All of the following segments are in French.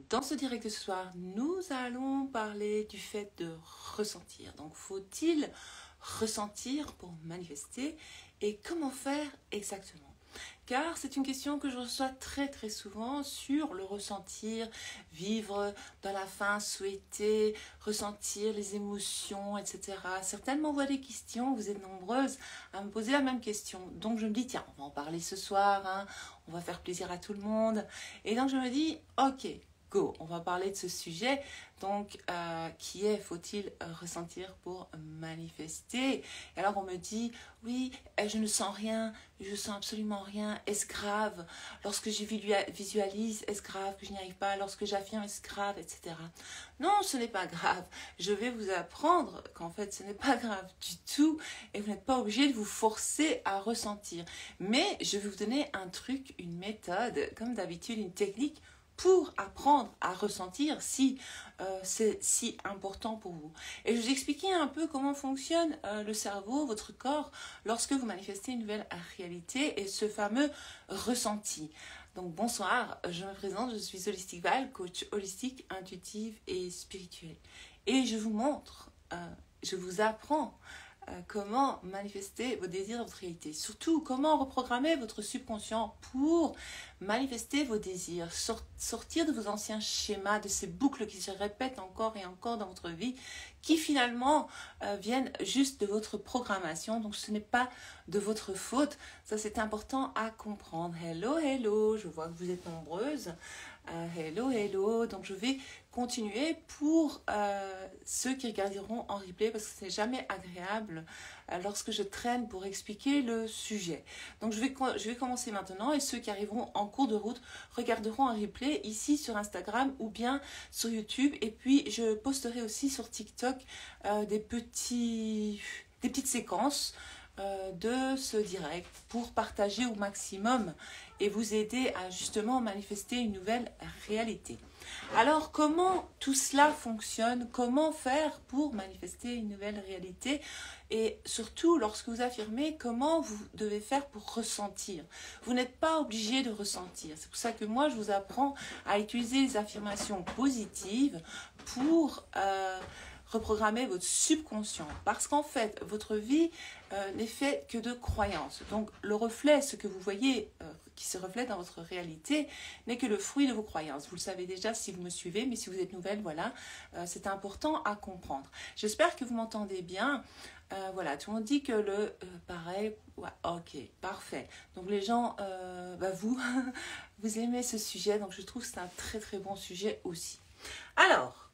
Dans ce direct de ce soir, nous allons parler du fait de ressentir. Donc, faut-il ressentir pour manifester et comment faire exactement? Car c'est une question que je reçois très souvent sur le ressentir, vivre dans la faim, souhaiter, ressentir les émotions, etc. Certaines m'envoient des questions, vous êtes nombreuses à me poser la même question. Donc je me dis, tiens, on va en parler ce soir, hein, on va faire plaisir à tout le monde. Et donc je me dis, ok, go, on va parler de ce sujet, donc qui est, faut-il ressentir pour manifester? Et alors on me dit, oui, je ne sens rien, je sens absolument rien, est-ce grave? Lorsque je visualise, est-ce grave que je n'y arrive pas? Lorsque j'affirme, est-ce grave, etc. Non, ce n'est pas grave. Je vais vous apprendre qu'en fait, ce n'est pas grave du tout et vous n'êtes pas obligé de vous forcer à ressentir. Mais je vais vous donner un truc, une méthode, comme d'habitude, une technique pour apprendre à ressentir si c'est si important pour vous. Et je vous expliquais un peu comment fonctionne le cerveau, votre corps, lorsque vous manifestez une nouvelle réalité et ce fameux ressenti. Donc bonsoir, je me présente, je suis Holistic Val, coach holistique, intuitive et spirituelle. Et je vous montre, je vous apprends comment manifester vos désirs dans votre réalité. Surtout, comment reprogrammer votre subconscient pour manifester vos désirs, sortir de vos anciens schémas, de ces boucles qui se répètent encore et encore dans votre vie, qui finalement viennent juste de votre programmation. Donc, ce n'est pas de votre faute. Ça, c'est important à comprendre. Hello, je vois que vous êtes nombreuses. Hello. Donc, je vais continuer pour ceux qui regarderont en replay parce que ce n'est jamais agréable lorsque je traîne pour expliquer le sujet. Donc, je vais commencer maintenant et ceux qui arriveront en cours de route regarderont en replay ici sur Instagram ou bien sur YouTube. Et puis, je posterai aussi sur TikTok des petites séquences de ce direct pour partager au maximum et vous aider à justement manifester une nouvelle réalité. Alors, comment tout cela fonctionne? Comment faire pour manifester une nouvelle réalité? Et surtout, lorsque vous affirmez, comment vous devez faire pour ressentir? Vous n'êtes pas obligé de ressentir. C'est pour ça que moi, je vous apprends à utiliser les affirmations positives pour reprogrammer votre subconscient. Parce qu'en fait, votre vie n'est faite que de croyances. Donc, le reflet, ce que vous voyez qui se reflète dans votre réalité, n'est que le fruit de vos croyances. Vous le savez déjà si vous me suivez, mais si vous êtes nouvelle, voilà, c'est important à comprendre. J'espère que vous m'entendez bien. Voilà, tout le monde dit que pareil, ouais, ok, parfait. Donc les gens, vous aimez ce sujet, donc je trouve que c'est un très bon sujet aussi. Alors,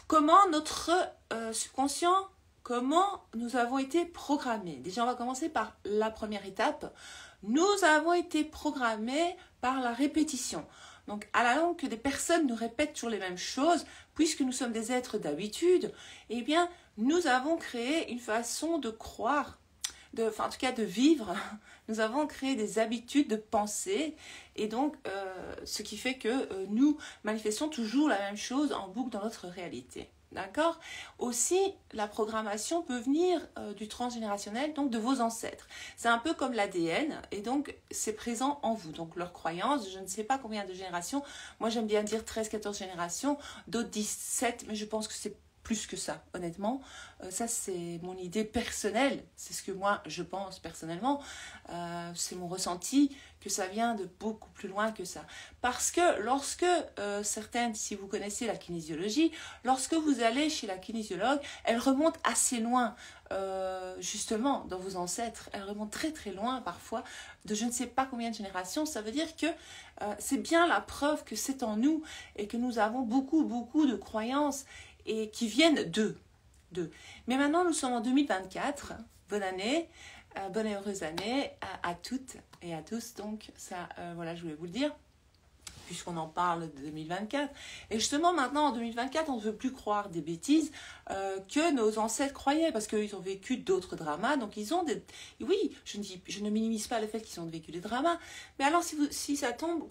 comment notre subconscient, comment nous avons été programmés? Déjà, on va commencer par la première étape. Nous avons été programmés par la répétition. Donc, à la longue que des personnes nous répètent toujours les mêmes choses, puisque nous sommes des êtres d'habitude, eh bien, nous avons créé une façon de croire, en tout cas de vivre. Nous avons créé des habitudes de penser et donc ce qui fait que nous manifestons toujours la même chose en boucle dans notre réalité. D'accord? Aussi, la programmation peut venir du transgénérationnel, donc de vos ancêtres. C'est un peu comme l'ADN et donc c'est présent en vous. Donc leurs croyances, je ne sais pas combien de générations. Moi, j'aime bien dire 13-14 générations, d'autres 17, mais je pense que c'est plus que ça, honnêtement. Ça, c'est mon idée personnelle. C'est ce que moi, je pense personnellement. C'est mon ressenti que ça vient de beaucoup plus loin que ça. Parce que lorsque certaines, si vous connaissez la kinésiologie, lorsque vous allez chez la kinésiologue, elle remonte assez loin, justement, dans vos ancêtres. Elle remonte très loin, parfois, de je ne sais pas combien de générations. Ça veut dire que c'est bien la preuve que c'est en nous et que nous avons beaucoup de croyances et qui viennent d'eux. Mais maintenant, nous sommes en 2024. Bonne année, bonne et heureuse année à toutes et à tous. Donc, ça, voilà, je voulais vous le dire, puisqu'on en parle de 2024. Et justement, maintenant, en 2024, on ne veut plus croire des bêtises que nos ancêtres croyaient, parce qu'ils ont vécu d'autres dramas. Donc, ils ont des... Oui, je ne minimise pas le fait qu'ils ont vécu des dramas, mais alors, si ça tombe...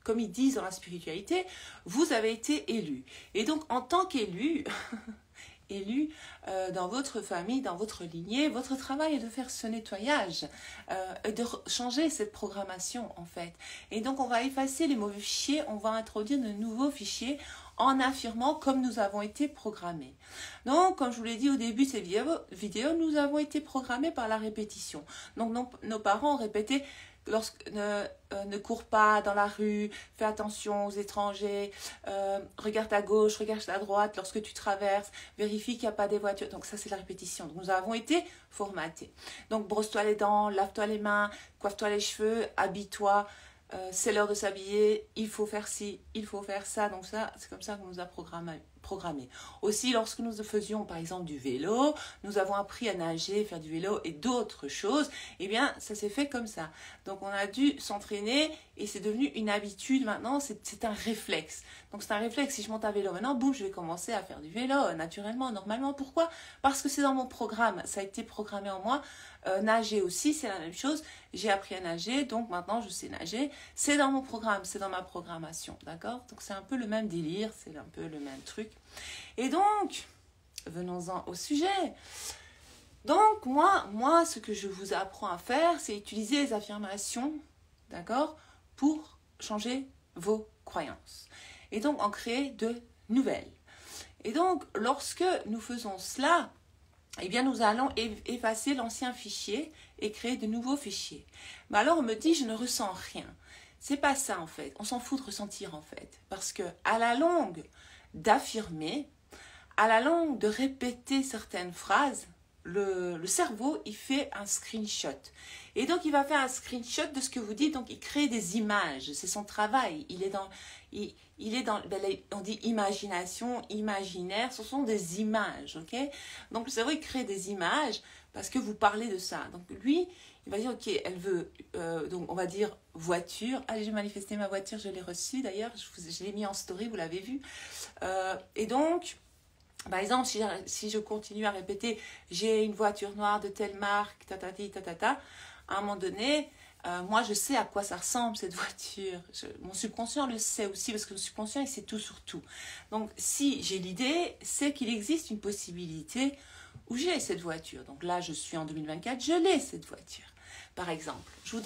Comme ils disent dans la spiritualité, vous avez été élu. Et donc, en tant qu'élu, élu dans votre famille, dans votre lignée. Votre travail est de faire ce nettoyage, et de changer cette programmation en fait. Et donc on va effacer les mauvais fichiers, on va introduire de nouveaux fichiers en affirmant comme nous avons été programmés. Donc, comme je vous l'ai dit au début de cette vidéo, nous avons été programmés par la répétition. Donc, nos parents ont répété ne cours pas dans la rue, fais attention aux étrangers, regarde à gauche, regarde à droite lorsque tu traverses, vérifie qu'il n'y a pas des voitures. Donc ça c'est la répétition. Donc, nous avons été formatés. Donc brosse-toi les dents, lave-toi les mains, coiffe-toi les cheveux, habille-toi, c'est l'heure de s'habiller, il faut faire ci, il faut faire ça. Donc ça, c'est comme ça qu'on nous a programmé. Aussi, lorsque nous faisions par exemple du vélo, nous avons appris à nager, faire du vélo et d'autres choses, eh bien ça s'est fait comme ça. Donc on a dû s'entraîner et c'est devenu une habitude maintenant, c'est un réflexe. Donc c'est un réflexe, si je monte à vélo maintenant, boum, je vais commencer à faire du vélo naturellement, normalement. Pourquoi? Parce que c'est dans mon programme, ça a été programmé en moi. Nager aussi, c'est la même chose. J'ai appris à nager, donc maintenant je sais nager. C'est dans mon programme, c'est dans ma programmation, d'accord? Donc c'est un peu le même délire, c'est un peu le même truc. Et donc, venons-en au sujet. Donc moi, ce que je vous apprends à faire, c'est utiliser les affirmations, d'accord, pour changer vos croyances. Et donc en créer de nouvelles. Et donc, lorsque nous faisons cela, eh bien, nous allons effacer l'ancien fichier et créer de nouveaux fichiers. Mais alors, on me dit, je ne ressens rien. C'est pas ça, en fait. On s'en fout de ressentir, en fait. Parce que, à la longue d'affirmer, à la longue de répéter certaines phrases, le cerveau, il fait un screenshot. Et donc, il va faire un screenshot de ce que vous dites. Donc, il crée des images. C'est son travail. Il est dans, on dit imagination, imaginaire. Ce sont des images, ok? Donc, le cerveau, il crée des images parce que vous parlez de ça. Donc, lui, il va dire, ok, elle veut, donc, on va dire voiture. Allez, j'ai manifesté ma voiture, je l'ai reçue d'ailleurs. Je l'ai mis en story, vous l'avez vu. Et donc, par exemple, si je continue à répéter, j'ai une voiture noire de telle marque, tatati, tatata, à un moment donné, moi je sais à quoi ça ressemble cette voiture. Mon subconscient le sait aussi parce que le subconscient il sait tout sur tout. Donc si j'ai l'idée, c'est qu'il existe une possibilité où j'ai cette voiture. Donc là je suis en 2024, je l'ai cette voiture. Par exemple, je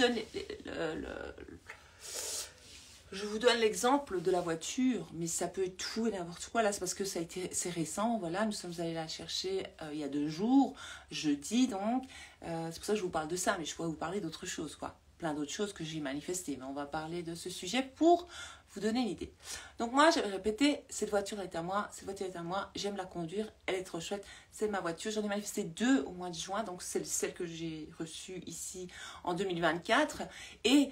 vous donne l'exemple de la voiture, mais ça peut être tout et n'importe quoi. Là, c'est parce que c'est récent. Voilà, nous sommes allés la chercher il y a 2 jours, jeudi donc. C'est pour ça que je vous parle de ça, mais je pourrais vous parler d'autres choses, quoi. Plein d'autres choses que j'ai manifestées. Mais on va parler de ce sujet pour vous donner une idée. Donc moi, j'avais répété, cette voiture est à moi, cette voiture est à moi, j'aime la conduire, elle est trop chouette, c'est ma voiture. J'en ai manifesté 2 au mois de juin, donc c'est celle que j'ai reçue ici en 2024. Et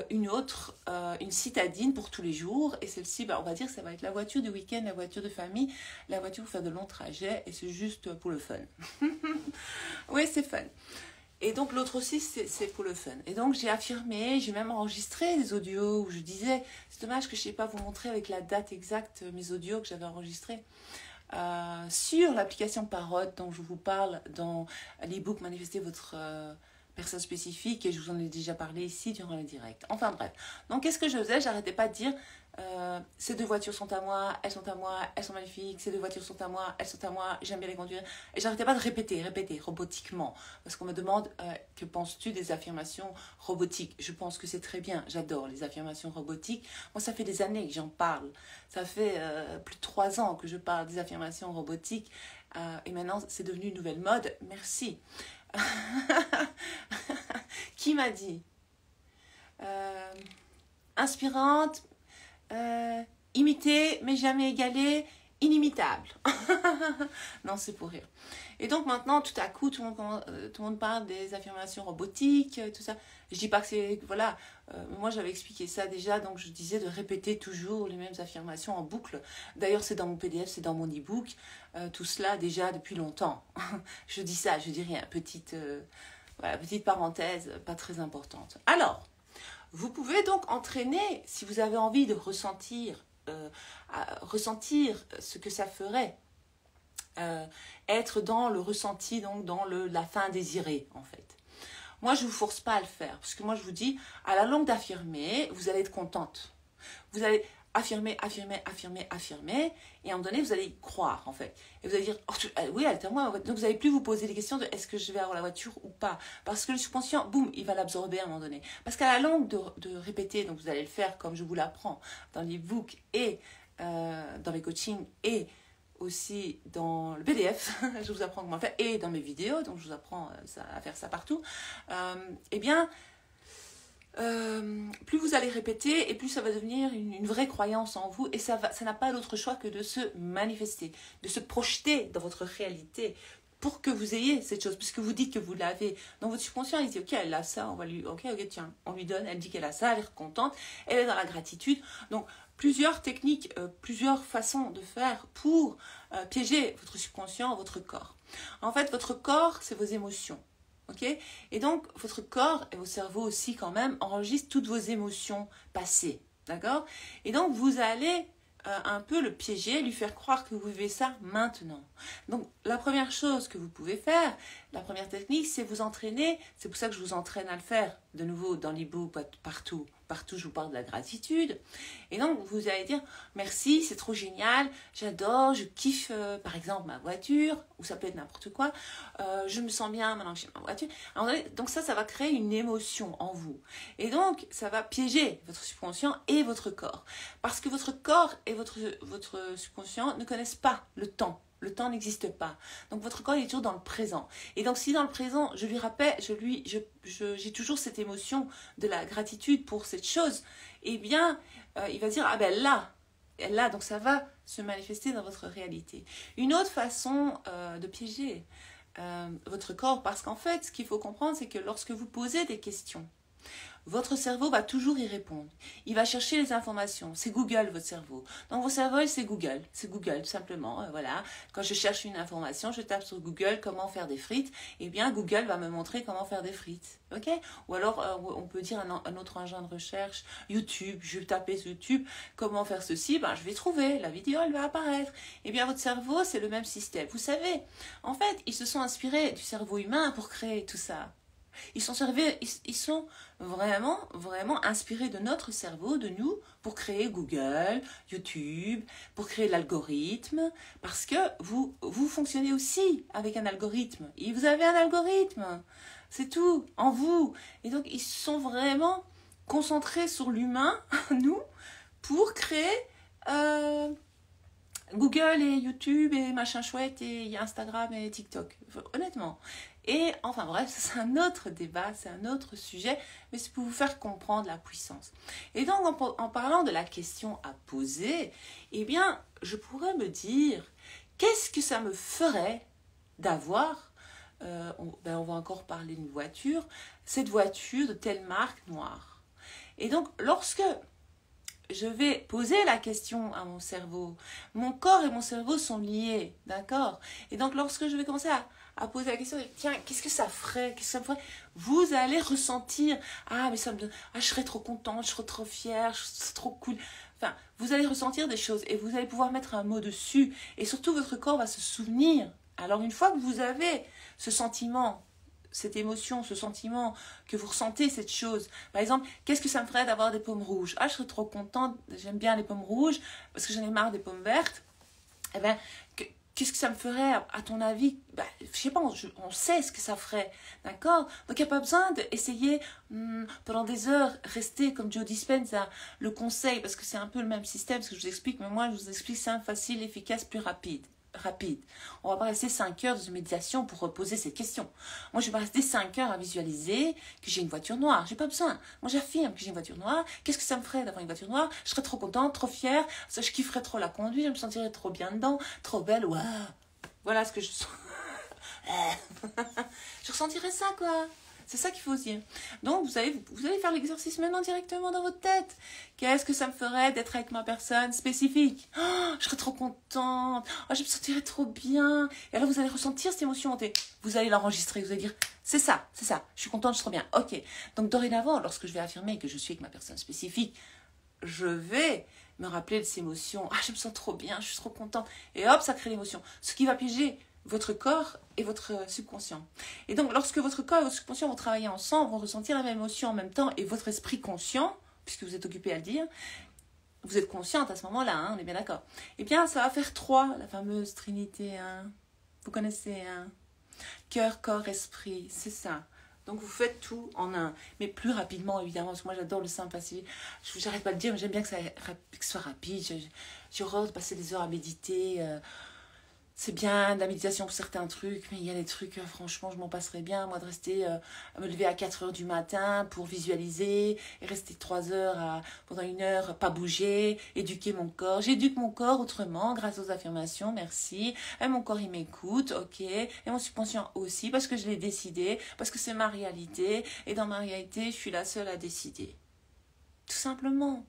une autre, une citadine pour tous les jours. Et celle-ci, on va dire, ça va être la voiture du week-end, la voiture de famille, la voiture pour faire de longs trajets. Et c'est juste pour le fun. Oui, c'est fun. Et donc l'autre aussi, c'est pour le fun. Et donc j'ai affirmé, j'ai même enregistré des audios où je disais, c'est dommage que je ne sais pas vous montrer avec la date exacte mes audios que j'avais enregistrés. Sur l'application Parrot dont je vous parle dans l'e-book Manifester votre personne spécifique, et je vous en ai déjà parlé ici durant le direct. Enfin bref, donc qu'est-ce que je faisais? J'arrêtais pas de dire ces 2 voitures sont à moi, elles sont magnifiques, ces 2 voitures sont à moi, elles sont à moi, j'aime bien les conduire. Et j'arrêtais pas de répéter robotiquement. Parce qu'on me demande, que penses-tu des affirmations robotiques? Je pense que c'est très bien, j'adore les affirmations robotiques. Moi, ça fait des années que j'en parle. Ça fait plus de 3 ans que je parle des affirmations robotiques. Et maintenant, c'est devenu une nouvelle mode. Merci. Qui m'a dit inspirante, imitée mais jamais égalée, inimitable. Non, c'est pour rire. Et donc maintenant, tout à coup, tout le monde parle des affirmations robotiques, tout ça. Je dis pas que c'est... Voilà, moi j'avais expliqué ça déjà, donc je disais de répéter toujours les mêmes affirmations en boucle. D'ailleurs, c'est dans mon PDF, c'est dans mon e-book. Tout cela déjà depuis longtemps. Je dis ça, je dis rien. Petite parenthèse, pas très importante. Alors, vous pouvez donc entraîner, si vous avez envie de ressentir ce que ça ferait, être dans le ressenti, donc dans la fin désirée, en fait. Moi, je ne vous force pas à le faire, parce que moi, je vous dis, à la longue d'affirmer, vous allez être contente. affirmer, affirmer, affirmer, affirmer. Et à un moment donné, vous allez y croire, en fait. Et vous allez dire, oh, oui, elle est à moi. Donc, vous n'allez plus vous poser les questions de est-ce que je vais avoir la voiture ou pas. Parce que le subconscient, boum, il va l'absorber à un moment donné. Parce qu'à la longue de répéter, donc vous allez le faire comme je vous l'apprends dans l'e-book et dans mes coachings et aussi dans le PDF, je vous apprends comment le faire, et dans mes vidéos, donc je vous apprends à faire ça partout, eh bien, plus vous allez répéter et plus ça va devenir une vraie croyance en vous et ça n'a pas d'autre choix que de se manifester, de se projeter dans votre réalité pour que vous ayez cette chose, puisque vous dites que vous l'avez. Dans votre subconscient, il dit, ok, elle a ça, on va lui, ok, tiens, on lui donne, elle dit qu'elle a ça, elle est contente, elle est dans la gratitude. Donc, plusieurs techniques, plusieurs façons de faire pour piéger votre subconscient, votre corps. En fait, votre corps, c'est vos émotions. Ok, et donc, votre corps et vos cerveaux aussi quand même enregistrent toutes vos émotions passées. D'accord? Et donc, vous allez un peu le piéger, lui faire croire que vous vivez ça maintenant. Donc, la première chose que vous pouvez faire, la première technique, c'est vous entraîner. C'est pour ça que je vous entraîne à le faire, de nouveau, dans l'e-book, partout. Partout, je vous parle de la gratitude. Et donc, vous allez dire, merci, c'est trop génial, j'adore, je kiffe, par exemple, ma voiture, ou ça peut être n'importe quoi, je me sens bien maintenant que j'ai ma voiture. Alors, donc ça va créer une émotion en vous. Et donc, ça va piéger votre subconscient et votre corps. Parce que votre corps et votre subconscient ne connaissent pas le temps. Le temps n'existe pas. Donc votre corps il est toujours dans le présent. Et donc si dans le présent, je lui rappelle, j'ai toujours cette émotion de la gratitude pour cette chose, eh bien, il va dire, ah ben là, donc ça va se manifester dans votre réalité. Une autre façon de piéger votre corps, parce qu'en fait, ce qu'il faut comprendre, c'est que lorsque vous posez des questions, votre cerveau va toujours y répondre. Il va chercher les informations. C'est Google, votre cerveau. Donc, votre cerveau, c'est Google. C'est Google, tout simplement. Voilà. Quand je cherche une information, je tape sur Google comment faire des frites. Eh bien, Google va me montrer comment faire des frites. OK? Ou alors, on peut dire un autre engin de recherche, YouTube. Je vais taper sur YouTube comment faire ceci. Ben, je vais trouver. La vidéo, elle va apparaître. Eh bien, votre cerveau, c'est le même système. Vous savez, en fait, ils se sont inspirés du cerveau humain pour créer tout ça. Ils sont vraiment, vraiment inspirés de notre cerveau, de nous, pour créer Google, YouTube, pour créer l'algorithme, parce que vous fonctionnez aussi avec un algorithme. Et vous avez un algorithme, c'est tout, en vous. Et donc, ils sont vraiment concentrés sur l'humain, nous, pour créer Google et YouTube et machin chouette et Instagram et TikTok, honnêtement. Et enfin bref, c'est un autre débat, c'est un autre sujet, mais c'est pour vous faire comprendre la puissance. Et donc en parlant de la question à poser, eh bien, je pourrais me dire, qu'est-ce que ça me ferait d'avoir, on va encore parler d'une voiture, cette voiture de telle marque noire. Et donc lorsque je vais poser la question à mon cerveau, mon corps et mon cerveau sont liés, d'accord? Et donc lorsque je vais commencer à poser la question, tiens, qu'est-ce que ça ferait? Qu'est-ce que ça me ferait? Vous allez ressentir, ah, mais ça me donne, ah, je serais trop contente, je serais trop fière, c'est trop cool. Enfin, vous allez ressentir des choses et vous allez pouvoir mettre un mot dessus. Et surtout, votre corps va se souvenir. Alors, une fois que vous avez ce sentiment, cette émotion, ce sentiment que vous ressentez, cette chose. Par exemple, qu'est-ce que ça me ferait d'avoir des pommes rouges? Ah, je serais trop contente, j'aime bien les pommes rouges parce que j'en ai marre des pommes vertes. Eh bien, qu'est-ce que ça me ferait, à ton avis? Je sais pas, on sait ce que ça ferait, d'accord? Donc, il n'y a pas besoin d'essayer pendant des heures, rester comme Joe Dispenza, le conseil, parce que c'est un peu le même système, ce que je vous explique, mais moi, je vous explique simple, facile, efficace, plus rapide. On va pas rester 5 heures de méditation pour reposer cette question. Moi, je vais pas rester 5 heures à visualiser que j'ai une voiture noire. J'ai pas besoin. Moi, j'affirme que j'ai une voiture noire. Qu'est-ce que ça me ferait d'avoir une voiture noire? Je serais trop contente, trop fière. Ça, je kifferais trop la conduire. Je me sentirais trop bien dedans. Trop belle. Waouh. Voilà ce que je sens. Je ressentirais ça, quoi. C'est ça qu'il faut dire. Donc, vous allez faire l'exercice maintenant directement dans votre tête. Qu'est-ce que ça me ferait d'être avec ma personne spécifique? Oh, je serais trop contente. Oh, je me sentirais trop bien. Et alors, vous allez ressentir cette émotion. Vous allez l'enregistrer. Vous allez dire, c'est ça. Je suis contente, je suis trop bien. Ok. Donc, dorénavant, lorsque je vais affirmer que je suis avec ma personne spécifique, je vais me rappeler de ces émotions. Ah, je me sens trop bien, je suis trop contente. Et hop, ça crée l'émotion. Ce qui va piéger votre corps et votre subconscient. Et donc, lorsque votre corps et votre subconscient vont travailler ensemble, vont ressentir la même émotion en même temps, et votre esprit conscient, puisque vous êtes occupé à le dire, Vous êtes consciente à ce moment-là, hein, on est bien d'accord. Eh bien, ça va faire 3, la fameuse trinité. Hein. Vous connaissez, hein? Cœur, corps, esprit, c'est ça. Donc vous faites tout en un, mais plus rapidement évidemment, parce que moi j'adore le simple facile. Je n'arrête pas de le dire, mais j'aime bien que ça soit rapide. J'ai horreur de passer des heures à méditer. C'est bien de la méditation pour certains trucs, mais il y a des trucs, franchement, je m'en passerais bien, moi, de rester, à me lever à 4 heures du matin pour visualiser, et rester 3 heures, pendant 1 heure, pas bouger, éduquer mon corps. J'éduque mon corps autrement, grâce aux affirmations, merci. Et mon corps, il m'écoute, ok. Et mon subconscient aussi, parce que je l'ai décidé, parce que c'est ma réalité, et dans ma réalité, je suis la seule à décider. Tout simplement.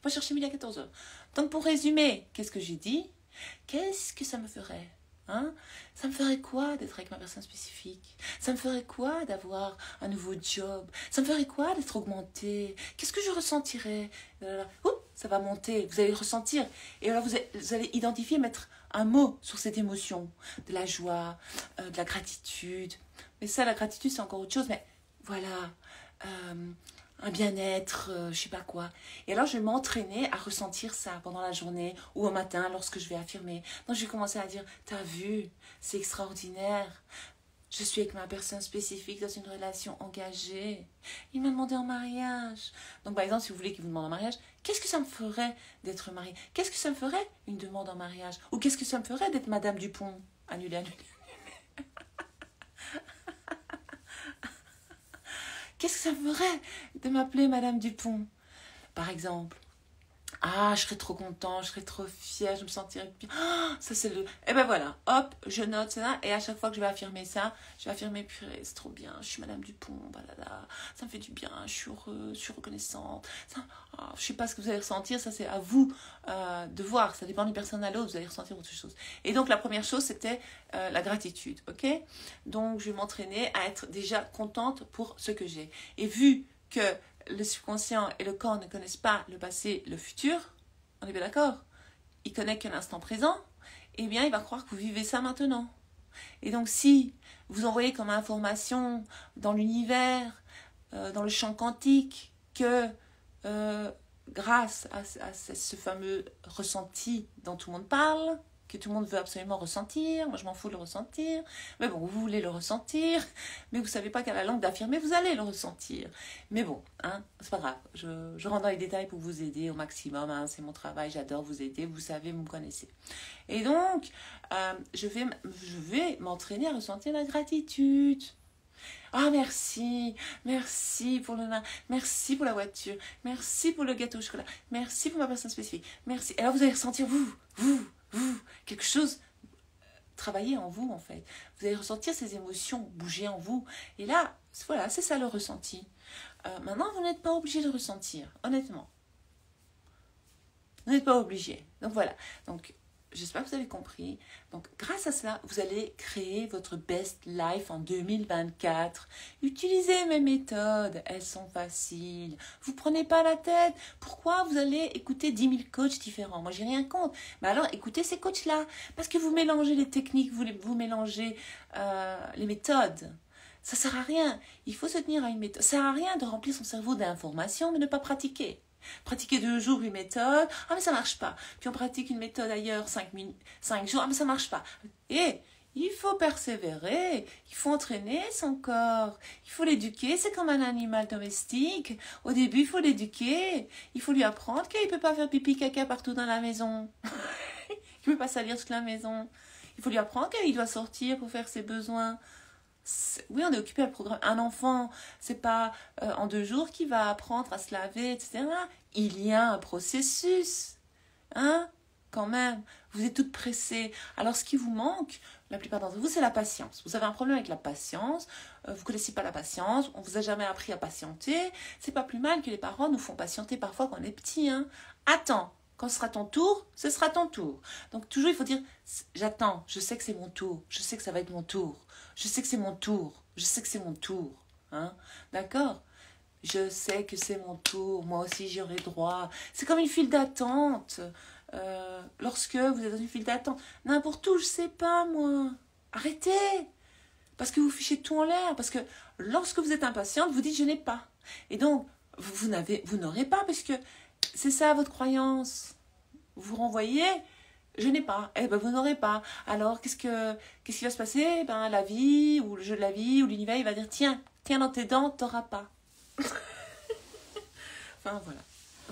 Pas chercher midi à 14 heures. Donc, pour résumer, qu'est-ce que j'ai dit ? Qu'est-ce que ça me ferait, hein? Ça me ferait quoi d'être avec ma personne spécifique? Ça me ferait quoi d'avoir un nouveau job? Ça me ferait quoi d'être augmenté? Qu'est-ce que je ressentirais? Oups, ça va monter, vous allez le ressentir. Et alors vous allez identifier, mettre un mot sur cette émotion. De la joie, de la gratitude. Mais ça, la gratitude, c'est encore autre chose. Mais voilà, un bien-être, je sais pas quoi. Et alors, je vais m'entraîner à ressentir ça pendant la journée ou au matin lorsque je vais affirmer. Donc, je vais commencer à dire, t'as vu, c'est extraordinaire. Je suis avec ma personne spécifique dans une relation engagée. Il m'a demandé en mariage. Donc, par exemple, si vous voulez qu'il vous demande en mariage, qu'est-ce que ça me ferait d'être mariée? Qu'est-ce que ça me ferait une demande en mariage? Ou qu'est-ce que ça me ferait d'être Madame Dupont? Annulé. Qu'est-ce que ça me ferait de m'appeler Madame Dupont, par exemple? Ah, je serais trop content, je serais trop fière, je me sentirais bien. Oh, ça, c'est le... Et ben voilà, hop, je note ça. Et à chaque fois que je vais affirmer ça, je vais affirmer, purée, c'est trop bien, je suis Madame Dupont, balala, ça me fait du bien, je suis heureuse, je suis reconnaissante. Ça, oh, je sais pas ce que vous allez ressentir, ça c'est à vous de voir, ça dépend d'une personne à l'autre, vous allez ressentir autre chose. Et donc la première chose, c'était la gratitude, ok? Donc je vais m'entraîner à être déjà contente pour ce que j'ai. Et vu que le subconscient et le corps ne connaissent pas le passé, le futur, on est bien d'accord? Il connaît que l'instant présent, eh bien il va croire que vous vivez ça maintenant. Et donc si vous envoyez comme information dans l'univers, dans le champ quantique, que grâce à ce fameux ressenti dont tout le monde parle, que tout le monde veut absolument ressentir, moi je m'en fous de le ressentir, mais bon, vous voulez le ressentir, mais vous ne savez pas qu'à la langue d'affirmer, vous allez le ressentir. Mais bon, hein, c'est pas grave, je rentre dans les détails pour vous aider au maximum, hein, c'est mon travail, j'adore vous aider, vous savez, vous me connaissez. Et donc, je vais m'entraîner à ressentir la gratitude. Ah, merci, merci pour le nain, merci pour la voiture, merci pour le gâteau au chocolat, merci pour ma personne spécifique, merci. Et là, vous allez ressentir vous, quelque chose travailler en vous, en fait. Vous allez ressentir ces émotions bouger en vous. Et là, voilà, c'est ça le ressenti. Maintenant, vous n'êtes pas obligé de ressentir, honnêtement. Vous n'êtes pas obligé. Donc voilà. Donc, j'espère que vous avez compris. Donc, grâce à cela, vous allez créer votre best life en 2024. Utilisez mes méthodes. Elles sont faciles. Vous ne prenez pas la tête. Pourquoi vous allez écouter 10 000 coachs différents? Moi, j'ai rien contre. Mais alors, écoutez ces coachs-là. Parce que vous mélangez les techniques, vous mélangez les méthodes. Ça ne sert à rien. Il faut se tenir à une méthode. Ça ne sert à rien de remplir son cerveau d'informations, mais ne pas pratiquer. Pratiquer 2 jours une méthode, ah mais ça marche pas. Puis on pratique une méthode ailleurs 5 jours, ah mais ça marche pas. Et il faut persévérer, il faut entraîner son corps, il faut l'éduquer, c'est comme un animal domestique. Au début, il faut l'éduquer, il faut lui apprendre qu'il ne peut pas faire pipi caca partout dans la maison. Il ne peut pas salir toute la maison. Il faut lui apprendre qu'il doit sortir pour faire ses besoins. Oui, on est occupé à le programme. Un enfant, c'est pas en 2 jours qu'il va apprendre à se laver, etc. Il y a un processus. Hein? Quand même. Vous êtes toutes pressées. Alors, ce qui vous manque, la plupart d'entre vous, c'est la patience. Vous avez un problème avec la patience. Vous ne connaissez pas la patience. On ne vous a jamais appris à patienter. C'est pas plus mal que les parents nous font patienter parfois quand on est petit. Hein? Attends. Quand ce sera ton tour, ce sera ton tour. Donc, toujours, il faut dire, j'attends. Je sais que c'est mon tour. Je sais que ça va être mon tour. Je sais que c'est mon tour. Je sais que c'est mon tour. Hein? D'accord? Je sais que c'est mon tour. Moi aussi, j'y aurai droit. C'est comme une file d'attente. Lorsque vous êtes dans une file d'attente, n'importe où, je sais pas, moi. Arrêtez. Parce que vous fichez tout en l'air. Parce que lorsque vous êtes impatiente, vous dites, je n'ai pas. Et donc, vous n'aurez pas parce que c'est ça votre croyance. Vous renvoyez, je n'ai pas. Eh ben vous n'aurez pas. Alors qu'est-ce qui va se passer? Ben la vie, ou le jeu de la vie, ou l'univers, il va dire tiens dans tes dents, t'auras pas. Enfin voilà.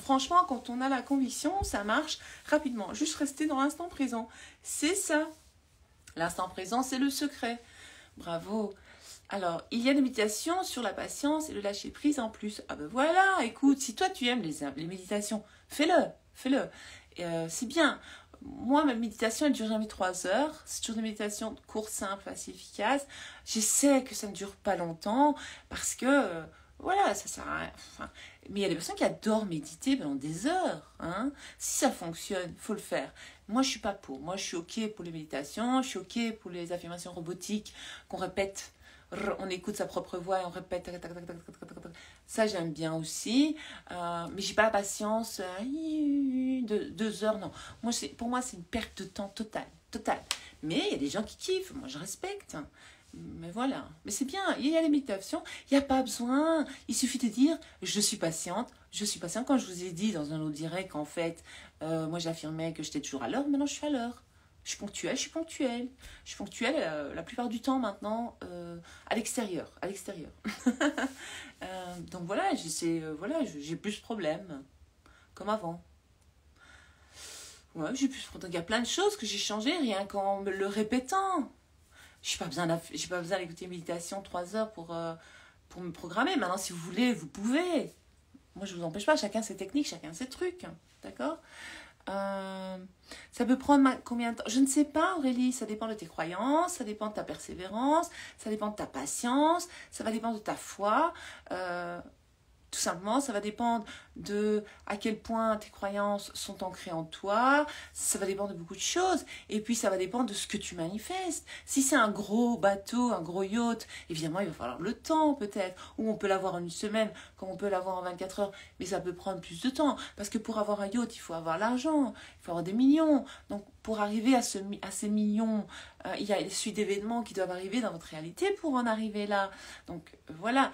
Franchement, quand on a la conviction, ça marche rapidement. Juste rester dans l'instant présent. C'est ça. L'instant présent, c'est le secret. Bravo. Alors, il y a des méditations sur la patience et le lâcher prise en plus. Ah ben voilà, écoute, si toi tu aimes les méditations, fais-le. C'est bien. Moi, ma méditation, elle dure jamais 3 heures. C'est toujours des méditations courtes, simples, assez efficaces. Je sais que ça ne dure pas longtemps parce que, voilà, ça sert à rien. Enfin, mais il y a des personnes qui adorent méditer pendant des heures. Hein. Si ça fonctionne, il faut le faire. Moi, je suis pas pour. Moi, je suis OK pour les méditations. Je suis OK pour les affirmations robotiques qu'on répète. On écoute sa propre voix et on répète. Ça, j'aime bien aussi. Mais j'ai pas la patience de 2 heures, non. Pour moi, c'est une perte de temps totale. Mais il y a des gens qui kiffent. Moi, je respecte. Mais voilà. Mais c'est bien. Il y a les méditations. Il n'y a pas besoin. Il suffit de dire je suis patiente. Je suis patiente. Quand je vous ai dit dans un autre direct qu'en fait, moi, j'affirmais que j'étais toujours à l'heure. Maintenant, je suis à l'heure. Je suis ponctuelle. Je suis ponctuelle la plupart du temps maintenant à l'extérieur. Donc voilà, j'ai plus de problèmes comme avant. Ouais, j'ai plus de problèmes. Il y a plein de choses que j'ai changées rien qu'en me le répétant. J'ai pas besoin d'écouter méditation 3 heures pour me programmer. Maintenant, si vous voulez, vous pouvez. Moi, je vous empêche pas. Chacun ses techniques, chacun ses trucs. D'accord? Ça peut prendre combien de temps? Je ne sais pas, Aurélie. Ça dépend de tes croyances, ça dépend de ta persévérance, ça dépend de ta patience, ça va dépendre de ta foi. Tout simplement, ça va dépendre de à quel point tes croyances sont ancrées en toi. Ça va dépendre de beaucoup de choses. Et puis, ça va dépendre de ce que tu manifestes. Si c'est un gros bateau, un gros yacht, évidemment, il va falloir le temps peut-être. Ou on peut l'avoir en une semaine, comme on peut l'avoir en 24 heures. Mais ça peut prendre plus de temps. Parce que pour avoir un yacht, il faut avoir l'argent. Il faut avoir des millions. Donc, pour arriver à ces millions, il y a une suite d'événements qui doivent arriver dans votre réalité pour en arriver là. Donc, voilà.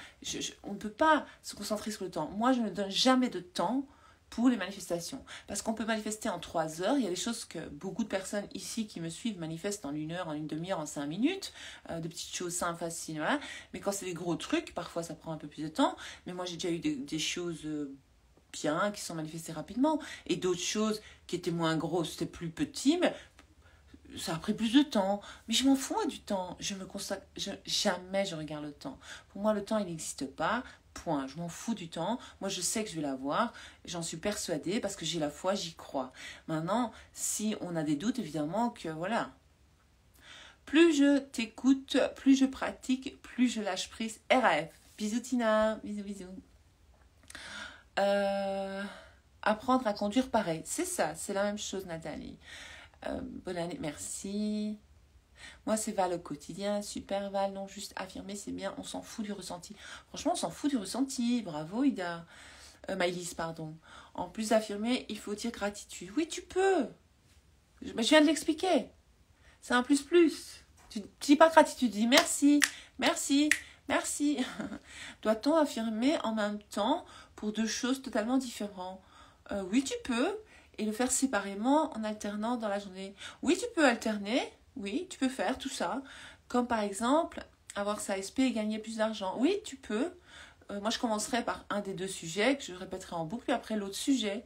On ne peut pas se concentrer sur le temps. Moi, je ne donne jamais de temps pour les manifestations. Parce qu'on peut manifester en 3 heures. Il y a des choses que beaucoup de personnes ici qui me suivent manifestent en 1 heure, en une demi-heure, en 5 minutes. De petites choses simples, faciles, voilà. Mais quand c'est des gros trucs, parfois ça prend un peu plus de temps. Mais moi, j'ai déjà eu des choses bien qui sont manifestées rapidement. Et d'autres choses qui étaient moins grosses, c'était plus petit, mais ça a pris plus de temps. Mais je m'en fous du temps. Jamais je regarde le temps. Pour moi, le temps, il n'existe pas. Point. Je m'en fous du temps. Moi, je sais que je vais l'avoir. J'en suis persuadée parce que j'ai la foi, j'y crois. Maintenant, si on a des doutes, évidemment que voilà. Plus je t'écoute, plus je pratique, plus je lâche prise. RAF. Bisous Tina. Bisous. Apprendre à conduire pareil. C'est ça, c'est la même chose Nathalie. Bonne année, merci. Moi, c'est Val au quotidien. Super Val, non, juste affirmer, c'est bien. On s'en fout du ressenti. Franchement, on s'en fout du ressenti. Bravo, Ida. Maïlis, pardon. En plus d'affirmer, il faut dire gratitude. Oui, tu peux. Je viens de l'expliquer. C'est un plus. Tu dis pas gratitude, tu dis merci. Doit-on affirmer en même temps pour 2 choses totalement différentes? Oui, tu peux. Et le faire séparément en alternant dans la journée. Oui, tu peux alterner. Oui, tu peux faire tout ça. Comme par exemple, avoir sa SP et gagner plus d'argent. Oui, tu peux. Moi, je commencerai par un des 2 sujets que je répéterai en boucle, puis après l'autre sujet.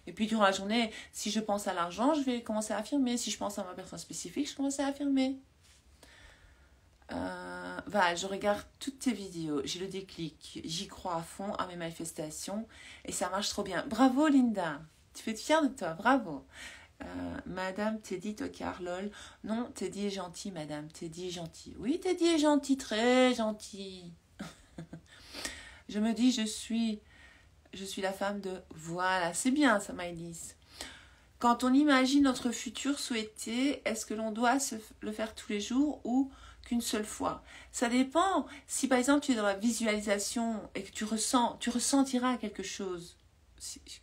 Et puis, durant la journée, si je pense à l'argent, je vais commencer à affirmer. Si je pense à ma personne spécifique, je commence à affirmer. Je regarde toutes tes vidéos, j'ai le déclic, j'y crois à fond à mes manifestations et ça marche trop bien. Bravo Linda, tu peux être fière de toi, bravo. Madame Teddy Tocard, lol. Non, Teddy est gentil, madame, Teddy est gentil. Oui, Teddy est gentil, très gentil. Je me dis, je suis la femme de... Voilà, c'est bien ça, Maëlys. Quand on imagine notre futur souhaité, est-ce que l'on doit le faire tous les jours ou qu'une seule fois? Ça dépend. Si par exemple tu es dans la visualisation et que tu ressentiras quelque chose.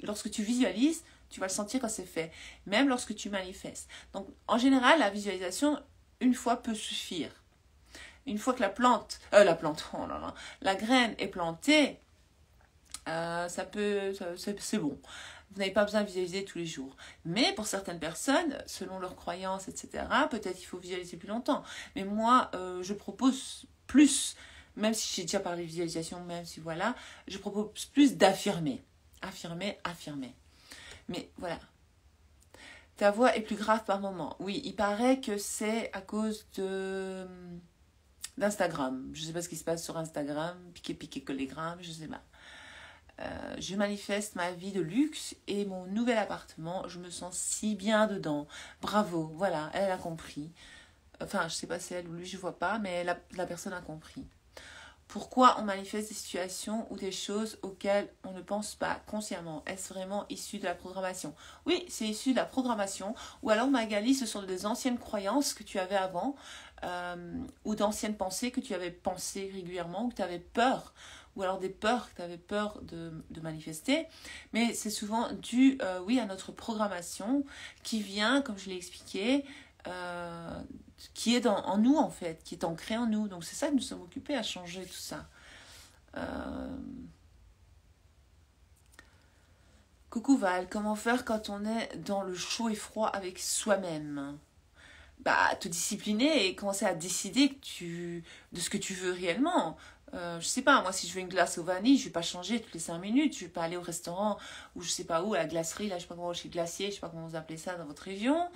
Lorsque tu visualises, tu vas le sentir quand c'est fait. Même lorsque tu manifestes. Donc en général, la visualisation, une fois peut suffire. Une fois que la graine est plantée, c'est bon. Vous n'avez pas besoin de visualiser tous les jours. Mais pour certaines personnes, selon leurs croyances, etc., peut-être il faut visualiser plus longtemps. Mais moi, je propose plus, même si j'ai déjà parlé de visualisation, même si voilà, je propose plus d'affirmer. Affirmer, affirmer. Mais voilà. Ta voix est plus grave par moment. Oui, il paraît que c'est à cause d'Instagram. Je ne sais pas ce qui se passe sur Instagram, piquer collégramme, je ne sais pas. Je manifeste ma vie de luxe et mon nouvel appartement, je me sens si bien dedans. Bravo, voilà, elle a compris. Enfin, je ne sais pas si elle ou lui, je ne vois pas, mais la personne a compris. Pourquoi on manifeste des situations ou des choses auxquelles on ne pense pas consciemment? Est-ce vraiment issu de la programmation? Oui, c'est issu de la programmation. Ou alors, Magali, ce sont des anciennes croyances que tu avais avant, ou d'anciennes pensées que tu avais pensées régulièrement, ou que tu avais peur, ou alors des peurs que tu avais peur de manifester. Mais c'est souvent dû, oui, à notre programmation qui vient, comme je l'ai expliqué, qui est en nous en fait, qui est ancré en nous. Donc c'est ça que nous sommes occupés à changer tout ça. Coucou Val, comment faire quand on est dans le chaud et froid avec soi-même? Bah, te discipliner et commencer à décider de ce que tu veux réellement. Je sais pas, moi si je veux une glace au vanille, je vais pas changer toutes les 5 minutes, je vais pas aller au restaurant ou je sais pas où, à la glacerie, là je sais pas comment, chez Glacier, je sais pas comment vous appelez ça dans votre région.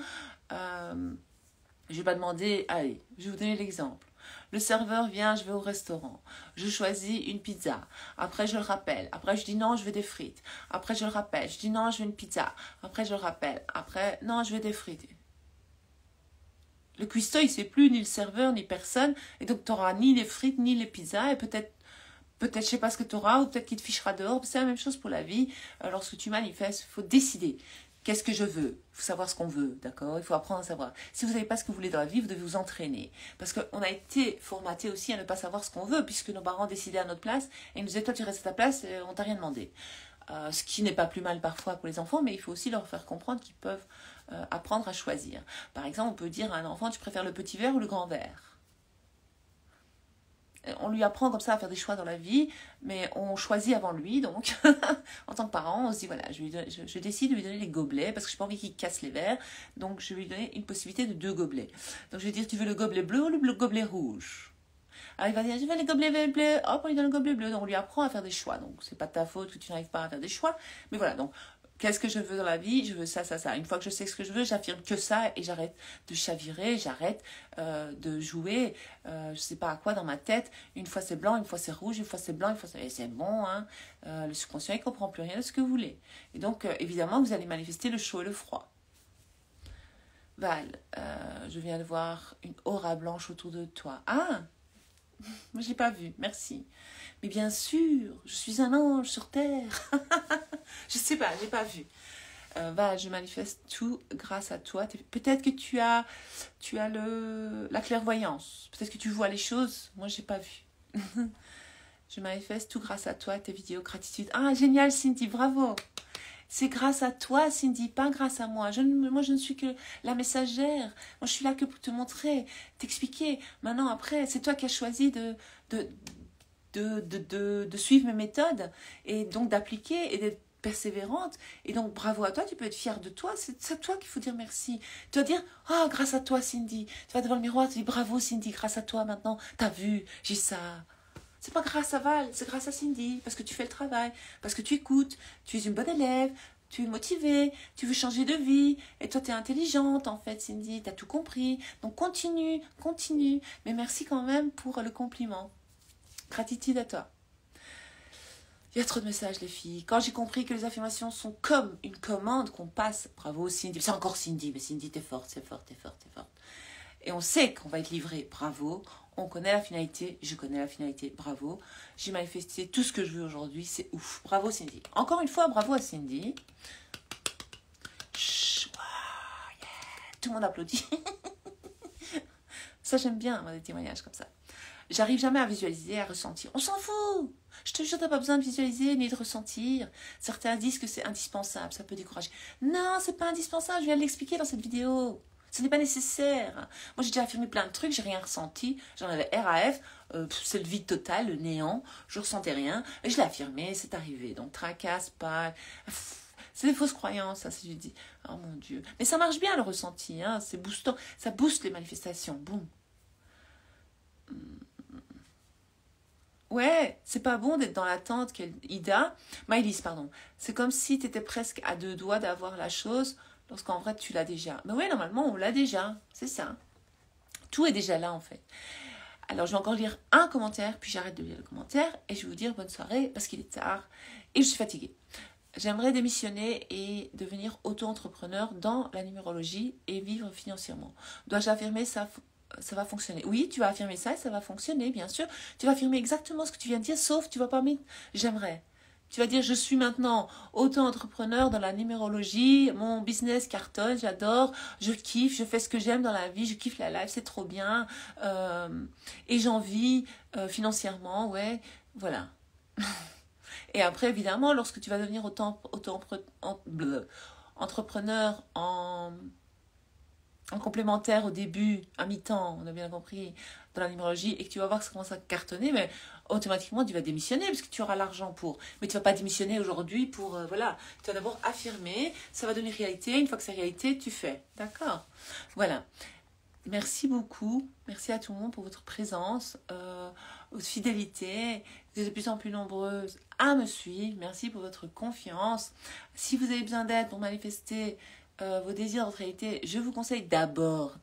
Je vais pas demander, allez, je vais vous donner l'exemple. Le serveur vient, je vais au restaurant. Je choisis une pizza. Après, je le rappelle. Après, je dis non, je veux des frites. Après, je le rappelle. Je dis non, je veux une pizza. Après, je le rappelle. Après, non, je veux des frites. Le cuistot, il ne sait plus, ni le serveur, ni personne. Et donc, tu n'auras ni les frites, ni les pizzas. Et peut-être, je ne sais pas ce que tu auras, ou peut-être qu'il te fichera dehors. C'est la même chose pour la vie. Lorsque tu manifestes, il faut décider. Qu'est-ce que je veux? Il faut savoir ce qu'on veut, d'accord? Il faut apprendre à savoir. Si vous ne savez pas ce que vous voulez dans la vie, vous devez vous entraîner. Parce qu'on a été formaté aussi à ne pas savoir ce qu'on veut, puisque nos parents décidaient à notre place, et ils nous disaient, toi tu restes à ta place, et on t'a rien demandé. Ce qui n'est pas plus mal parfois pour les enfants, mais il faut aussi leur faire comprendre qu'ils peuvent apprendre à choisir. Par exemple, on peut dire à un enfant, tu préfères le petit verre ou le grand verre? On lui apprend comme ça à faire des choix dans la vie, mais on choisit avant lui, donc en tant que parent, on se dit voilà, je décide de lui donner les gobelets, parce que je n'ai pas envie qu'il casse les verres, donc je vais lui donner une possibilité de 2 gobelets. Donc je vais dire, tu veux le gobelet bleu ou le gobelet rouge? Alors il va dire, je veux les gobelets bleus, hop, on lui donne le gobelet bleu, donc on lui apprend à faire des choix, donc c'est pas de ta faute que tu n'arrives pas à faire des choix, mais voilà, donc qu'est-ce que je veux dans la vie? Je veux ça, ça, ça. Une fois que je sais ce que je veux, j'affirme que ça et j'arrête de chavirer, j'arrête de jouer, je sais pas à quoi dans ma tête. Une fois c'est blanc, une fois c'est rouge, une fois c'est blanc, une fois c'est... Et c'est bon, hein. Le subconscient, il ne comprend plus rien de ce que vous voulez. Et donc, évidemment, vous allez manifester le chaud et le froid. Val, je viens de voir une aura blanche autour de toi. Ah, moi je l'ai pas vu, merci. Mais bien sûr, je suis un ange sur terre. Je sais pas, j'ai pas vu. Val, je manifeste tout grâce à toi. Peut-être que tu as la clairvoyance. Peut-être que tu vois les choses. Moi, j'ai pas vu. Je manifeste tout grâce à toi, tes vidéos, gratitude. Ah, génial, Cindy, bravo. C'est grâce à toi, Cindy, pas grâce à moi. Moi, je ne suis que la messagère. Moi, je suis là que pour te montrer, t'expliquer. Maintenant, après, c'est toi qui as choisi de suivre mes méthodes et donc d'appliquer et d'être persévérante. Et donc, bravo à toi, tu peux être fière de toi. C'est à toi qu'il faut dire merci. Tu vas dire, ah, grâce à toi, Cindy. Tu vas devant le miroir, tu dis, bravo, Cindy, grâce à toi, maintenant, t'as vu, j'ai ça. C'est pas grâce à Val, c'est grâce à Cindy, parce que tu fais le travail, parce que tu écoutes, tu es une bonne élève, tu es motivée, tu veux changer de vie, et toi, tu es intelligente, en fait, Cindy, tu as tout compris. Donc, continue, mais merci quand même pour le compliment. Gratitude à toi. Il y a trop de messages, les filles. Quand j'ai compris que les affirmations sont comme une commande qu'on passe, bravo Cindy, c'est encore Cindy, mais Cindy, t'es forte, c'est forte, t'es forte, t'es forte. Et on sait qu'on va être livré, bravo. On connaît la finalité, je connais la finalité, bravo. J'ai manifesté tout ce que je veux aujourd'hui, c'est ouf. Bravo Cindy. Encore une fois, bravo à Cindy. Chut, wow, yeah. Tout le monde applaudit. Ça, j'aime bien, des témoignages comme ça. J'arrive jamais à visualiser, à ressentir. On s'en fout. Je te jure, t'as pas besoin de visualiser ni de ressentir. Certains disent que c'est indispensable, ça peut décourager. Non, c'est pas indispensable, je viens de l'expliquer dans cette vidéo. Ce n'est pas nécessaire. Moi, j'ai déjà affirmé plein de trucs, j'ai rien ressenti. J'en avais RAF, c'est le vide total, le néant. Je ressentais rien. Et je l'ai affirmé, c'est arrivé. Donc, tracasse, pas... C'est des fausses croyances, ça, si je dis. Oh mon Dieu. Mais ça marche bien, le ressenti, hein, c'est boostant. Ça booste les manifestations. Boum. Ouais, c'est pas bon d'être dans l'attente Maëlys, pardon. C'est comme si tu étais presque à deux doigts d'avoir la chose, lorsqu'en vrai, tu l'as déjà. Mais ouais, normalement, on l'a déjà. C'est ça. Tout est déjà là, en fait. Alors, je vais encore lire un commentaire, puis j'arrête de lire le commentaire, et je vais vous dire bonne soirée, parce qu'il est tard, et je suis fatiguée. J'aimerais démissionner et devenir auto-entrepreneur dans la numérologie et vivre financièrement. Dois-je affirmer ça va fonctionner? Oui, tu vas affirmer ça et ça va fonctionner, bien sûr. Tu vas affirmer exactement ce que tu viens de dire, sauf tu vas pas mettre « j'aimerais ». Tu vas dire « je suis maintenant auto-entrepreneur dans la numérologie, mon business cartonne, j'adore, je kiffe, je fais ce que j'aime dans la vie, je kiffe la life, c'est trop bien, et j'en vis financièrement, ouais, voilà ». Et après, évidemment, lorsque tu vas devenir entrepreneur en complémentaire au début, à mi-temps, on a bien compris, dans la numérologie, et que tu vas voir que ça commence à cartonner, mais automatiquement, tu vas démissionner, parce que tu auras l'argent pour. Mais tu ne vas pas démissionner aujourd'hui pour, voilà. Tu vas d'abord affirmer, ça va devenir réalité, une fois que c'est réalité, tu fais. D'accord? Voilà. Merci beaucoup, merci à tout le monde pour votre présence, votre fidélité. Vous êtes de plus en plus nombreuses à me suivre. Merci pour votre confiance. Si vous avez besoin d'aide pour manifester vos désirs en réalité, je vous conseille d'abord,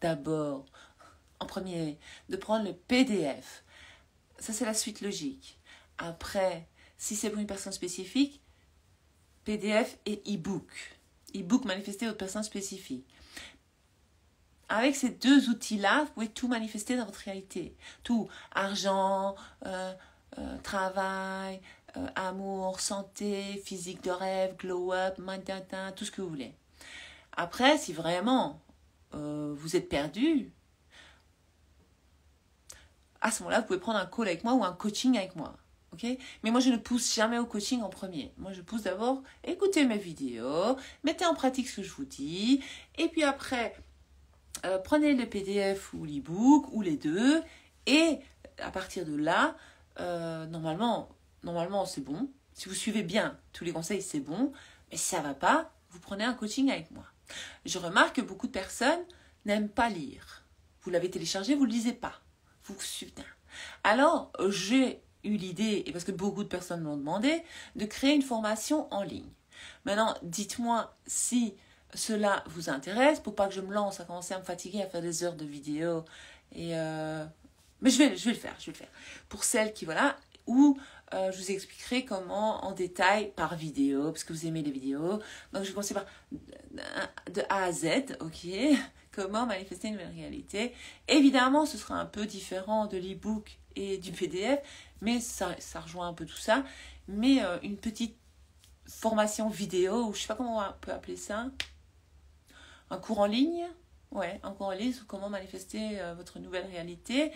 en premier, de prendre le PDF. Ça, c'est la suite logique. Après, si c'est pour une personne spécifique, PDF et e-book. E-book manifesté aux personnes spécifiques. Avec ces deux outils-là, vous pouvez tout manifester dans votre réalité. Tout, argent, travail, amour, santé, physique de rêve, glow-up, matin, tout ce que vous voulez. Après, si vraiment vous êtes perdu, à ce moment-là, vous pouvez prendre un call avec moi ou un coaching avec moi. Okay? Mais moi, je ne pousse jamais au coaching en premier. Moi, je pousse d'abord, écoutez mes vidéos, mettez en pratique ce que je vous dis, et puis après, prenez le PDF ou l'e-book, ou les deux, et à partir de là, normalement, c'est bon. Si vous suivez bien tous les conseils, c'est bon. Mais si ça ne va pas, vous prenez un coaching avec moi. Je remarque que beaucoup de personnes n'aiment pas lire. Vous l'avez téléchargé, vous ne le lisez pas. Vous suivez. Alors, j'ai eu l'idée, et parce que beaucoup de personnes m'ont demandé, de créer une formation en ligne. Maintenant, dites-moi si cela vous intéresse, pour pas que je me lance à commencer à me fatiguer, à faire des heures de vidéo. Mais je vais le faire. Pour celles qui, voilà, où je vous expliquerai comment en détail par vidéo, parce que vous aimez les vidéos. Donc, je vais commencer par de A à Z, ok, comment manifester une nouvelle réalité. Évidemment, ce sera un peu différent de l'e-book et du PDF, mais ça rejoint un peu tout ça. Mais une petite formation vidéo, ou je sais pas comment on peut appeler ça, un cours en ligne, un cours en ligne sur comment manifester votre nouvelle réalité.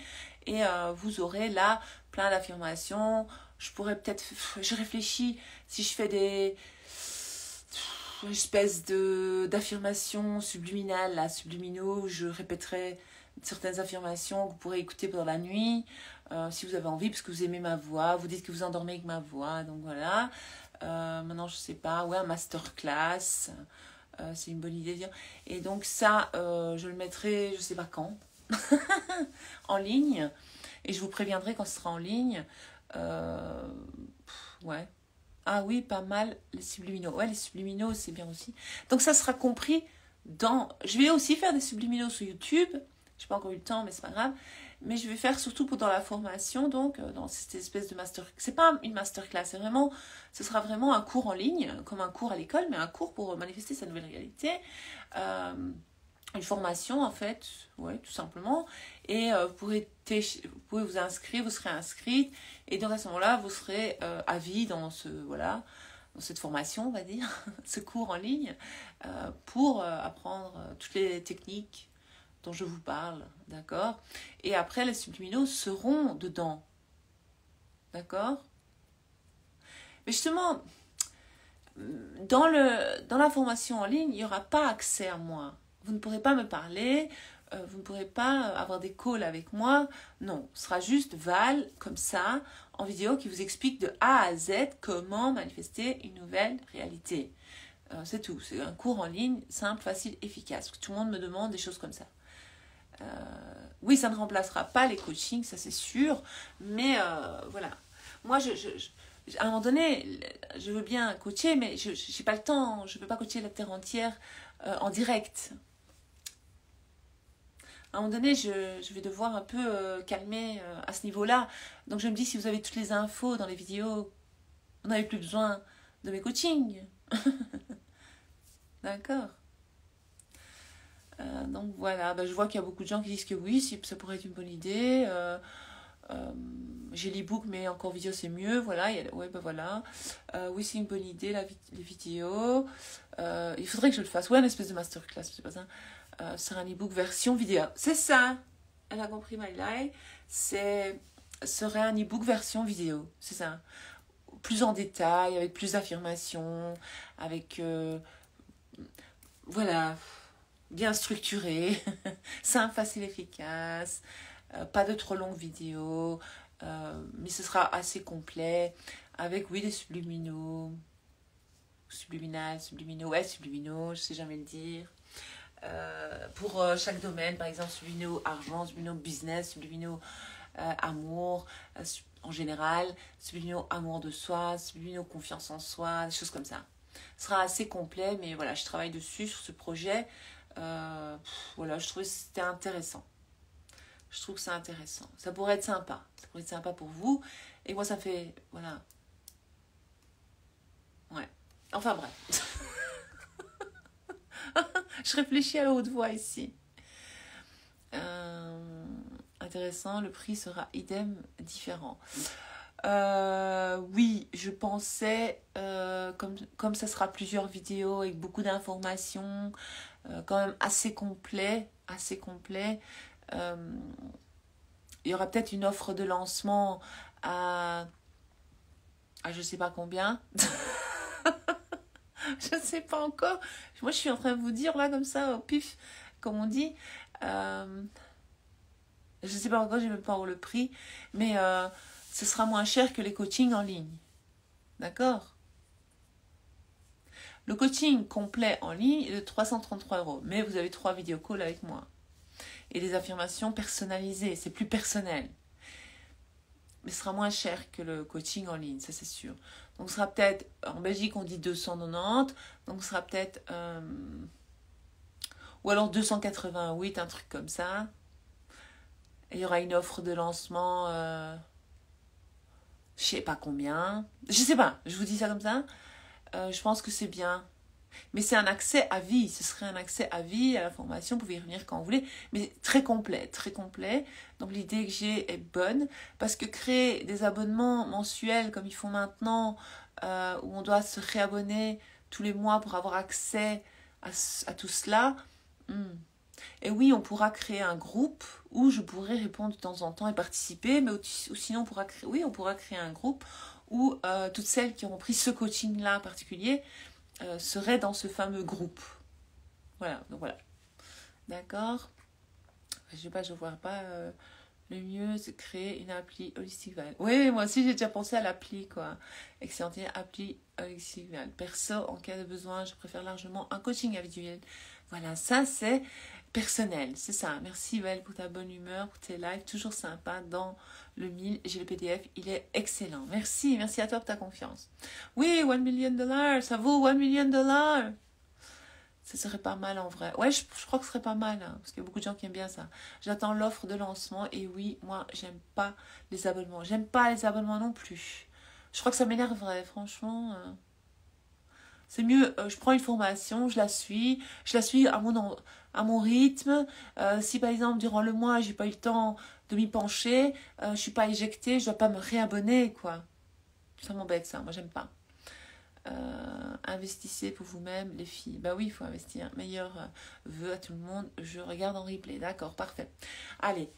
Et vous aurez là plein d'affirmations. Je réfléchis si je fais des espèces d'affirmations subliminales, subliminaux, je répéterai certaines affirmations que vous pourrez écouter pendant la nuit, si vous avez envie, parce que vous aimez ma voix, vous dites que vous endormez avec ma voix, donc voilà. Maintenant, je sais pas, un masterclass, c'est une bonne idée de dire. Et donc ça, je le mettrai, je sais pas quand, en ligne, et je vous préviendrai quand ce sera en ligne. Ah oui, pas mal, les subliminaux. Ouais, les subliminaux, c'est bien aussi. Donc ça sera compris dans... Je vais aussi faire des subliminaux sur YouTube. Je n'ai pas encore eu le temps, mais c'est pas grave. Mais je vais faire surtout dans la formation, donc dans cette espèce de master... C'est pas une masterclass, ce sera vraiment un cours en ligne, comme un cours à l'école, mais un cours pour manifester sa nouvelle réalité. Une formation, en fait, tout simplement. Et vous pouvez vous inscrire, vous serez inscrite. Et donc, à ce moment-là, vous serez à vie dans cette formation, on va dire, ce cours en ligne, pour apprendre toutes les techniques dont je vous parle, d'accord? Et après, les subliminaux seront dedans, d'accord? Mais justement, dans la formation en ligne, il n'y aura pas accès à moi. Vous ne pourrez pas me parler, vous ne pourrez pas avoir des calls avec moi. Non, ce sera juste Val, comme ça, en vidéo, qui vous explique de A à Z comment manifester une nouvelle réalité. C'est tout. C'est un cours en ligne, simple, facile, efficace. Tout le monde me demande des choses comme ça. Oui, ça ne remplacera pas les coachings, ça c'est sûr. Mais voilà. Moi, à un moment donné, je veux bien coacher, mais je n'ai pas le temps. Je ne peux pas coacher la terre entière en direct. À un moment donné, je vais devoir un peu calmer à ce niveau-là. Donc je me dis, si vous avez toutes les infos dans les vidéos, vous n'avez plus besoin de mes coachings. D'accord. Donc voilà, je vois qu'il y a beaucoup de gens qui disent que oui, ça pourrait être une bonne idée. J'ai l'e-book, mais encore vidéo c'est mieux. Voilà, ouais, voilà. Oui, c'est une bonne idée, les vidéos. Il faudrait que je le fasse. Ouais, une espèce de masterclass, c'est pas ça. Sur un e-book version vidéo. C'est ça. Elle a compris my lie. Serait un e-book version vidéo. C'est ça. Plus en détail, avec plus d'affirmations, avec voilà, bien structuré, simple, facile, efficace, pas de trop longues vidéos, mais ce sera assez complet, avec oui des subliminaux, ouais subliminaux, je sais jamais le dire. Pour chaque domaine, par exemple subliminaux argent, subliminaux business, subliminaux amour en général, subliminaux amour de soi, subliminaux confiance en soi, des choses comme ça. Ce sera assez complet, mais voilà, je travaille dessus sur ce projet. Voilà, je trouvais que c'était intéressant. Je trouve que c'est intéressant. Ça pourrait être sympa. Ça pourrait être sympa pour vous. Et moi, ça fait... Voilà. Ouais. Enfin, bref. Je réfléchis à la haute voix ici. Intéressant. Le prix sera idem différent. Oui, je pensais, comme ça sera plusieurs vidéos avec beaucoup d'informations, quand même assez complet, il y aura peut-être une offre de lancement à je sais pas combien. Je ne sais pas encore. Moi, je suis en train de vous dire là comme ça, au pif, comme on dit. Je ne sais pas encore, je n'ai même pas encore le prix, mais ce sera moins cher que les coachings en ligne. D'accord ? Le coaching complet en ligne est de 333 €, mais vous avez 3 vidéo calls avec moi. Et des affirmations personnalisées, c'est plus personnel. Mais ce sera moins cher que le coaching en ligne, ça c'est sûr. Donc ce sera peut-être, en Belgique on dit 290, donc ce sera peut-être, ou alors 288, un truc comme ça. Et il y aura une offre de lancement, je sais pas combien, je sais pas, je vous dis ça comme ça. Je pense que c'est bien. Mais c'est un accès à vie, ce serait un accès à vie à la formation, vous pouvez y revenir quand vous voulez, mais très complet, très complet. Donc l'idée que j'ai est bonne, parce que créer des abonnements mensuels comme ils font maintenant, où on doit se réabonner tous les mois pour avoir accès à tout cela, Et oui, on pourra créer un groupe où je pourrai répondre de temps en temps et participer, mais ou sinon on pourra créer un groupe où toutes celles qui auront pris ce coaching-là en particulier seraient dans ce fameux groupe. Voilà, donc voilà. D'accord. Je vois pas. Le mieux, c'est créer une appli Holistic Val. Oui, moi aussi, j'ai déjà pensé à l'appli, quoi. Excellente appli Holistic Val. Perso, en cas de besoin, je préfère largement un coaching individuel. Voilà, ça, c'est personnel. C'est ça. Merci, Val, pour ta bonne humeur, pour tes lives. Toujours sympa dans le 1000. J'ai le PDF. Il est excellent. Merci. Merci à toi pour ta confiance. Oui, $1 million. Ça vaut $1 million. Ça serait pas mal en vrai. Ouais, je crois que ce serait pas mal, hein, parce qu'il y a beaucoup de gens qui aiment bien ça. J'attends l'offre de lancement et oui, moi, j'aime pas les abonnements. J'aime pas les abonnements non plus. Je crois que ça m'énerverait, franchement. C'est mieux, je prends une formation, je la suis à mon rythme. Si par exemple, durant le mois, j'ai pas eu le temps de m'y pencher, je suis pas éjectée, je dois pas me réabonner, quoi. Ça m'embête, ça. Moi, j'aime pas. Investissez pour vous-même, les filles. Bah oui, il faut investir. Meilleur vœu à tout le monde. Je regarde en replay. D'accord, parfait. Allez.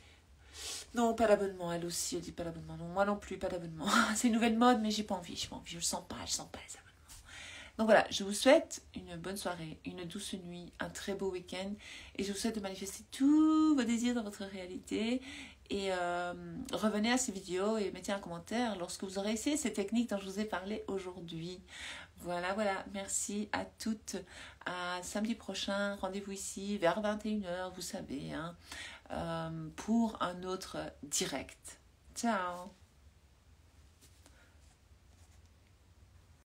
Non, pas d'abonnement. Elle aussi, elle dit pas d'abonnement. Non, moi non plus, pas d'abonnement. C'est une nouvelle mode, mais j'ai pas envie. Je le sens pas les abonnements. Donc voilà, je vous souhaite une bonne soirée, une douce nuit, un très beau week-end. Et je vous souhaite de manifester tous vos désirs dans votre réalité. Et revenez à ces vidéos et mettez un commentaire lorsque vous aurez essayé ces techniques dont je vous ai parlé aujourd'hui. Voilà, voilà. Merci à toutes. À samedi prochain, rendez-vous ici vers 21h, vous savez, hein, pour un autre direct. Ciao!